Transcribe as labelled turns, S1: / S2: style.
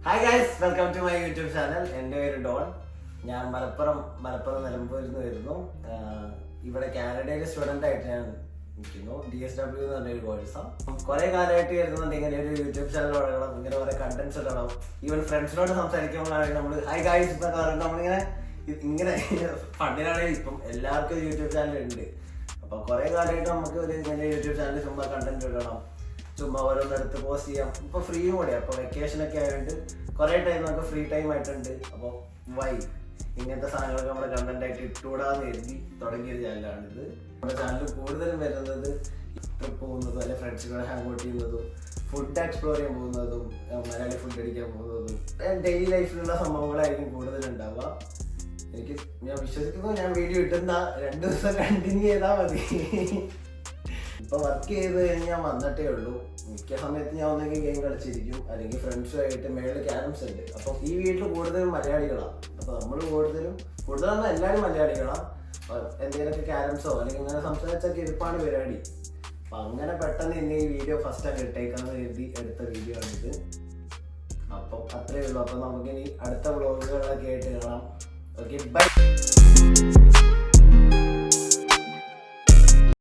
S1: Hi guys, welcome to my YouTube channel. എൻ്റെ പേര് Don. ഞാൻ മലപ്പുറം നിലമ്പൂരിൽ നിന്ന് വരുന്നു. ഇവിടെ കാനഡയിൽ സ്റ്റുഡൻ്റ് ആയിട്ട് ഞാൻ നിൽക്കുന്നു. DSW എന്ന് പറഞ്ഞൊരു കോഴ്സാണ്. കുറേ കാലമായിട്ട് വരുന്നുണ്ട് ഇങ്ങനെ ഒരു യൂട്യൂബ് ചാനൽ തുടങ്ങണം, ഇങ്ങനെ കുറേ കണ്ടന്റ്സ് ഇടണം. ഈവൻ ഫ്രണ്ട്സിനോട് സംസാരിക്കുമ്പോഴാണെങ്കിൽ നമ്മൾ ഹായ് ഗൈസ് എന്നൊക്കെ പറഞ്ഞിട്ട് നമ്മളിങ്ങനെ പണ്ടിനാണെങ്കിൽ ഇപ്പം എല്ലാവർക്കും ഒരു യൂട്യൂബ് ചാനൽ ഉണ്ട്. അപ്പം കുറേ കാലമായിട്ട് നമുക്ക് ഒരു ഇങ്ങനെ യൂട്യൂബ് ചാനൽ ചുമ്മാ കണ്ടന്റ് ഇടണം, ചുമ്മാ ഓരോന്നെടുത്ത് പോസ്റ്റ് ചെയ്യാം. ഇപ്പോൾ ഫ്രീയും കൂടെയാണ്. അപ്പോൾ വെക്കേഷനൊക്കെ ആയതുകൊണ്ട് കുറേ ടൈം നമുക്ക് ഫ്രീ ടൈം ആയിട്ടുണ്ട്. അപ്പോൾ ഇങ്ങനത്തെ സാധനങ്ങളൊക്കെ നമ്മുടെ കണ്ടന്റ് ആയിട്ട് ഇട്ടുകൂടാന്ന് എഴുതി തുടങ്ങിയൊരു ചാനലാണിത്. നമ്മുടെ ചാനൽ കൂടുതലും വരുന്നത് ട്രിപ്പ് പോകുന്നതും അല്ലെങ്കിൽ ഫ്രണ്ട്സിനോട് ഹാങ് ഔട്ട് ചെയ്യുന്നതും ഫുഡ് എക്സ്പ്ലോർ ചെയ്യാൻ പോകുന്നതും മലയാളി ഫുഡ് അടിക്കാൻ പോകുന്നതും ഡെയിലി ലൈഫിലുള്ള സംഭവങ്ങളായിരിക്കും കൂടുതലുണ്ടാവുക. ഞാൻ വിശ്വസിക്കുന്നു ഞാൻ വീഡിയോ ഇട്ടുന്ന 2 ദിവസം കണ്ടിന്യൂ ചെയ്താൽ മതി. ഇപ്പൊ വർക്ക് ചെയ്ത് കഴിഞ്ഞ് ഞാൻ വന്നിട്ടേ ഉള്ളൂ. മിക്ക സമയത്ത് ഞാൻ ഒന്നെങ്കിൽ ഗെയിം കളിച്ചിരിക്കും, അല്ലെങ്കിൽ ഫ്രണ്ട്സുമായിട്ട് മേളിൽ ക്യാരംസ് ഉണ്ട്. അപ്പൊ ഈ വീട്ടിൽ കൂടുതലും മലയാളികളാണ്. അപ്പൊ നമ്മൾ കൂടുതലൊന്നും എല്ലാവരും മലയാളികളാണ്. എന്തെങ്കിലുമൊക്കെ ക്യാരംസോ അല്ലെങ്കിൽ ഇങ്ങനെ സംസാരിച്ചൊക്കെ ഇരിപ്പാണ് പരിപാടി. അപ്പൊ അങ്ങനെ പെട്ടെന്ന് ഇന്ന് ഈ വീഡിയോ ഫസ്റ്റ് ആയിട്ട് ഇട്ടേക്കാന്ന് കരുതി എടുത്ത വീഡിയോ ആണിത്. അപ്പം അത്രേ ഉള്ളൂ. അപ്പൊ നമുക്കിനി അടുത്ത വ്ളോഗുകളൊക്കെ ആയിട്ട് കാണാം. Okay, by.